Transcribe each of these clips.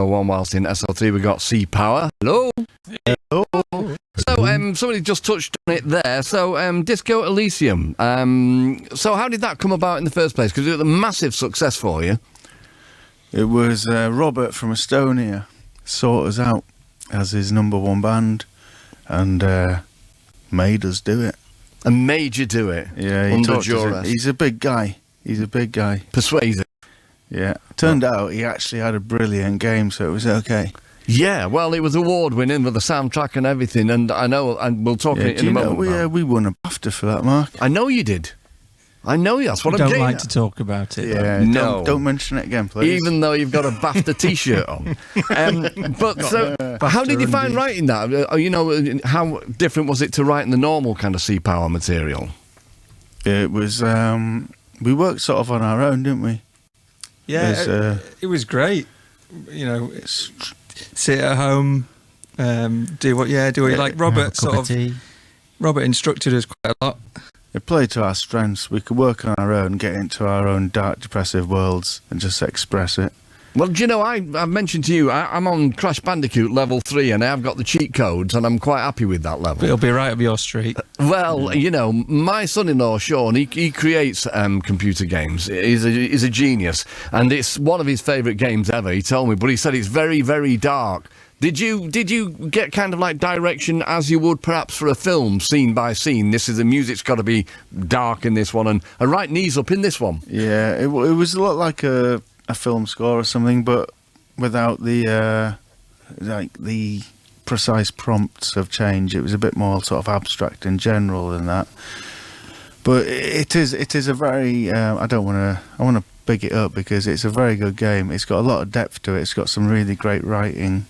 SO1, whilst in SO3 we got Sea Power. Hello. Hello. So somebody just touched on it there. So Disco Elysium. So how did that come about in the first place? Because it was a massive success for you. It was Robert from Estonia sought us out as his number one band and made us do it. And made you do it? Yeah, he's a big guy. Persuasive. Yeah. Turned out he actually had a brilliant game, so it was okay. Yeah, well, it was award-winning with the soundtrack and everything, and I know, and we'll talk in a moment. We won a BAFTA for that, Mark. I know you did. I know that's what I'm getting don't like at. to talk about it. Yeah, no. Don't mention it again, please. Even though you've got a BAFTA T-shirt on. But so, how did you find writing that? You know, how different was it to writing the normal kind of Sea Power material? It was. We worked sort of on our own, didn't we? Yeah, it was great. You know, sit at home, do what you like. Robert Robert instructed us quite a lot. It played to our strengths. We could work on our own, get into our own dark, depressive worlds and just express it. Well, do you know, I've mentioned to you, I'm on Crash Bandicoot level 3 and I've got the cheat codes and I'm quite happy with that level. It'll be right up your street. Well, you know, my son-in-law, Sean, he creates computer games. He's a genius. And it's one of his favourite games ever, he told me. But he said it's very, very dark. Did you get kind of like direction as you would perhaps for a film, scene by scene? This is the music's got to be dark in this one and right knees up in this one. Yeah, it was a lot like a film score or something, but without the the precise prompts of change. It was a bit more sort of abstract in general than that. But it is a very I want to big it up because it's a very good game. It's got a lot of depth to it. It's got some really great writing.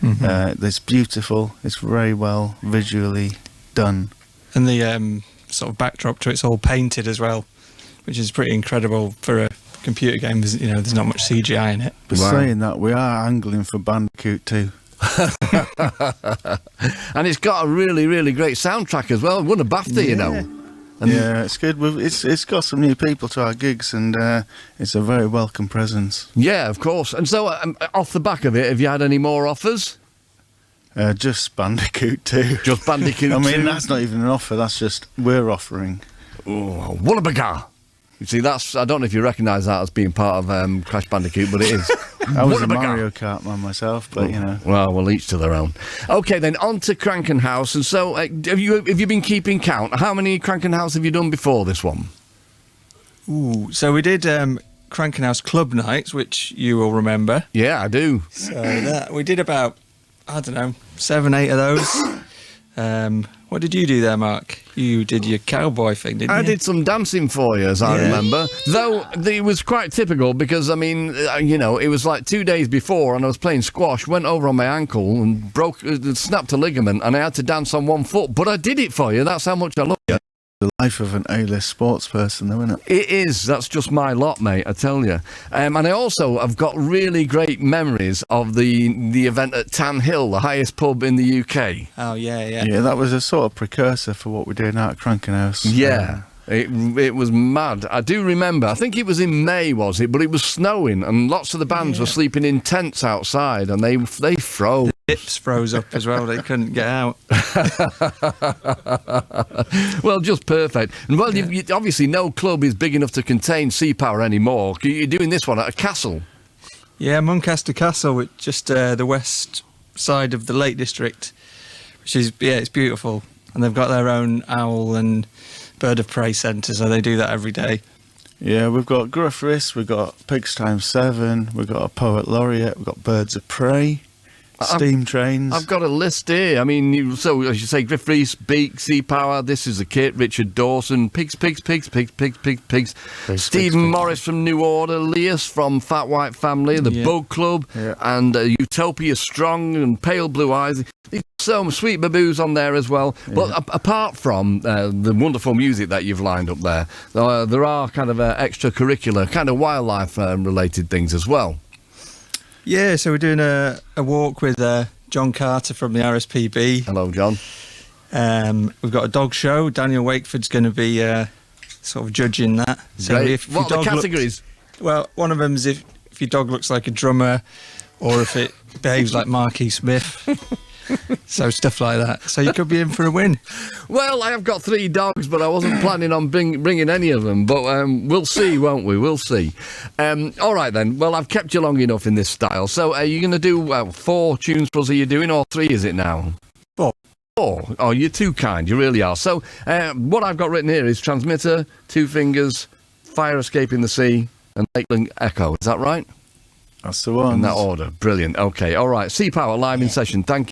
Mm-hmm. It's beautiful. It's very well visually done, and the sort of backdrop to it's all painted as well, which is pretty incredible for a computer game. You know, there's not much CGI in it. But saying that, we are angling for Bandicoot 2. And it's got a really, really great soundtrack as well. It won a BAFTA, you know. And yeah, it's good. It's got some new people to our gigs, and it's a very welcome presence. Yeah, of course. And so, off the back of it, have you had any more offers? Just Bandicoot 2. Just Bandicoot 2? I mean, that's not even an offer. That's just we're offering. Oh, Wallabaga! You see, I don't know if you recognise that as being part of Crash Bandicoot, but it is. I was a Mario Kart man myself, but you know. Well, each to their own. Okay, then on to Crankenhouse. And so, have you been keeping count? How many Crankenhouse have you done before this one? Ooh, so we did Crankenhouse Club Nights, which you will remember. Yeah, I do. So we did about, I don't know, 7, 8 of those. What did you do there, Mark? You did your cowboy thing, didn't you? I did some dancing for you, as I remember. Though it was quite typical because, I mean, you know, it was like 2 days before and I was playing squash, went over on my ankle and snapped a ligament and I had to dance on one foot. But I did it for you. That's how much I love you. The life of an A-list sports person, though, isn't it? It is. That's just my lot, mate, I tell you. And I also have got really great memories of the event at Tan Hill, the highest pub in the UK. Oh, yeah. Yeah, that was a sort of precursor for what we're doing now at Crankenhouse. Yeah. It was mad. I do remember, I think it was in May, was it? But it was snowing and lots of the bands were sleeping in tents outside and they froze. The hips froze up as well, they couldn't get out. Well, just perfect. And well, you obviously no club is big enough to contain Sea Power anymore. You're doing this one at a castle. Yeah, Muncaster Castle, which just the west side of the Lake District, which is, it's beautiful. And they've got their own owl and bird of prey centre, so they do that every day. Yeah, we've got Gruff Wrist, we've got Pigs Times 7, we've got a Poet Laureate, we've got Birds of Prey, steam trains. I've got a list here. I mean, so as you say, Griff Reese, Beak, Sea Power, This Is the Kit, Richard Dawson, Pigs. Stephen Morris from New Order, Leas from Fat White Family, The Bug Club, and Utopia Strong and Pale Blue Eyes. So Sweet Baboos on there as well. But apart from the wonderful music that you've lined up there, there are kind of extracurricular, kind of wildlife related things as well. Yeah, so we're doing a walk with John Carter from the RSPB. Hello, John. We've got a dog show. Daniel Wakeford's going to be sort of judging that. So what are the categories? Well, one of them's if your dog looks like a drummer. or if it behaves like Marky Smith. So stuff like that. So you could be in for a win. Well, I have got 3 dogs, but I wasn't planning on bringing any of them. But we'll see, won't we? We'll see. All right, then. Well, I've kept you long enough in this style. So are you going to do 4 tunes for us? Are you doing, or 3 is it now? 4. 4. Oh, you're too kind. You really are. So what I've got written here is Transmitter, Two Fingers, Fire Escape in the Sea, and Lakeland Echo. Is that right? That's the one. In that order. Brilliant. Okay. All right. Sea Power live in session. Thank you.